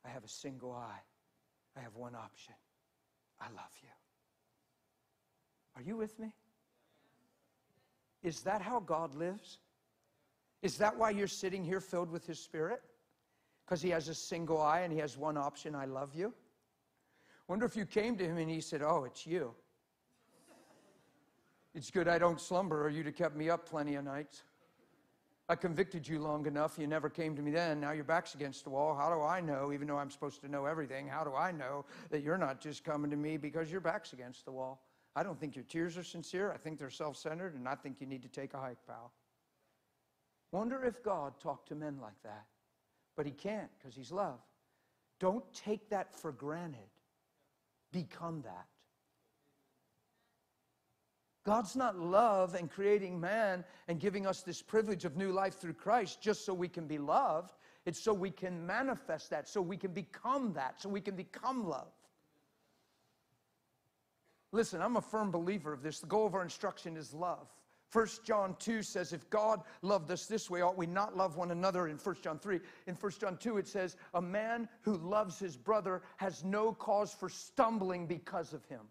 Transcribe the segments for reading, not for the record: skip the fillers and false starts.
I have a single eye. I have one option. I love you. Are you with me? Is that how God lives? Is that why you're sitting here filled with His Spirit? Because He has a single eye and He has one option, I love you? Wonder if you came to Him and He said, oh, it's you. It's good I don't slumber or you'd have kept me up plenty of nights. I convicted you long enough. You never came to me then. Now your back's against the wall. How do I know, even though I'm supposed to know everything, how do I know that you're not just coming to me because your back's against the wall? I don't think your tears are sincere. I think they're self-centered, and I think you need to take a hike, pal. Wonder if God talked to men like that. But He can't, because He's love. Don't take that for granted. Become that. God's not love and creating man and giving us this privilege of new life through Christ just so we can be loved. It's so we can manifest that, so we can become that, so we can become love. Listen, I'm a firm believer of this. The goal of our instruction is love. 1 John 2 says, if God loved us this way, ought we not love one another? In 1 John 3. In 1 John 2 it says, a man who loves his brother has no cause for stumbling because of him.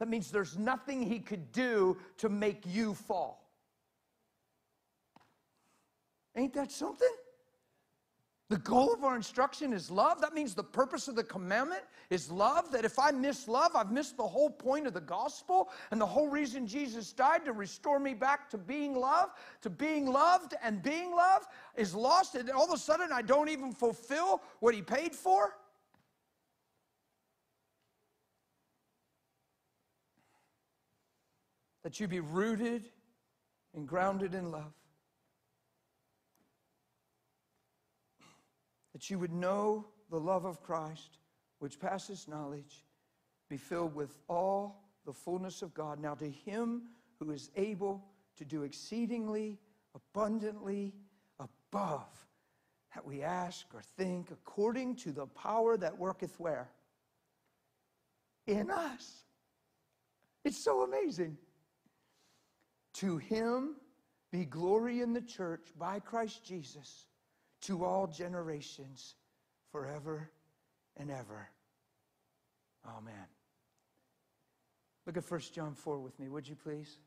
That means there's nothing he could do to make you fall. Ain't that something? The goal of our instruction is love. That means the purpose of the commandment is love. That if I miss love, I've missed the whole point of the gospel. And the whole reason Jesus died, to restore me back to being loved, and being loved is lost. And all of a sudden, I don't even fulfill what He paid for. That you be rooted and grounded in love. That you would know the love of Christ, which passes knowledge, be filled with all the fullness of God. Now to Him who is able to do exceedingly, abundantly, above that we ask or think, according to the power that worketh where? In us. It's so amazing. To Him be glory in the church by Christ Jesus, to all generations, forever and ever. Amen. Look at 1 John 4 with me, would you please?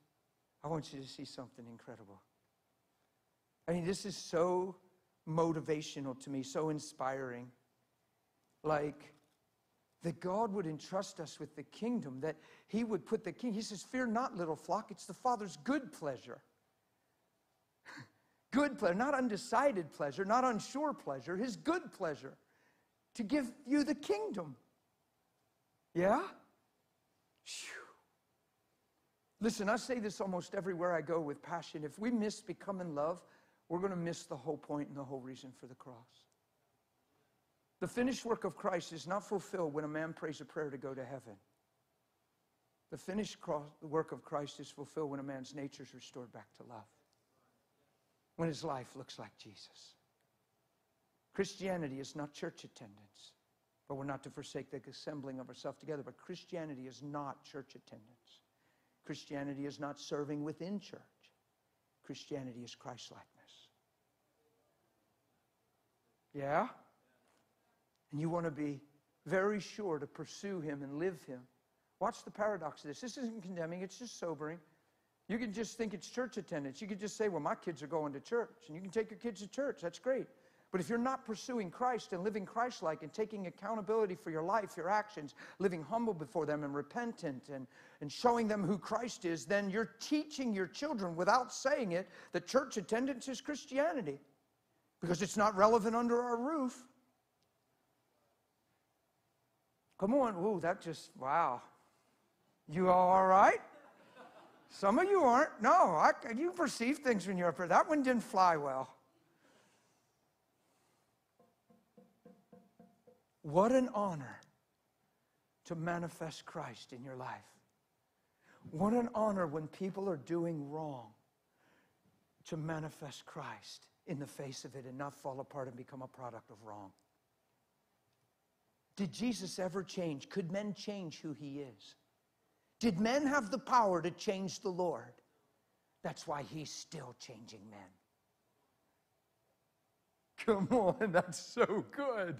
I want you to see something incredible. I mean, this is so motivational to me, so inspiring. Like, that God would entrust us with the kingdom, that He would put the king. He says, fear not, little flock, it's the Father's good pleasure. Good pleasure, not undecided pleasure, not unsure pleasure, His good pleasure to give you the kingdom. Yeah? Whew. Listen, I say this almost everywhere I go with passion. If we miss becoming love, we're going to miss the whole point and the whole reason for the cross. The finished work of Christ is not fulfilled when a man prays a prayer to go to heaven. The finished work of Christ is fulfilled when a man's nature is restored back to love. When his life looks like Jesus. Christianity is not church attendance. But we're not to forsake the assembling of ourselves together. But Christianity is not church attendance. Christianity is not serving within church. Christianity is Christ-likeness. Yeah? And you want to be very sure to pursue Him and live Him. Watch the paradox of this. This isn't condemning, it's just sobering. You can just think it's church attendance. You could just say, well, my kids are going to church. And you can take your kids to church. That's great. But if you're not pursuing Christ and living Christ-like and taking accountability for your life, your actions, living humble before them and repentant and showing them who Christ is, then you're teaching your children without saying it that church attendance is Christianity. Because it's not relevant under our roof. Come on. Ooh, that just, wow. You all right? Some of you aren't. No, you perceive things when you're up here. That one didn't fly well. What an honor to manifest Christ in your life. What an honor when people are doing wrong to manifest Christ in the face of it and not fall apart and become a product of wrong. Did Jesus ever change? Could men change who He is? Did men have the power to change the Lord? That's why He's still changing men. Come on, that's so good.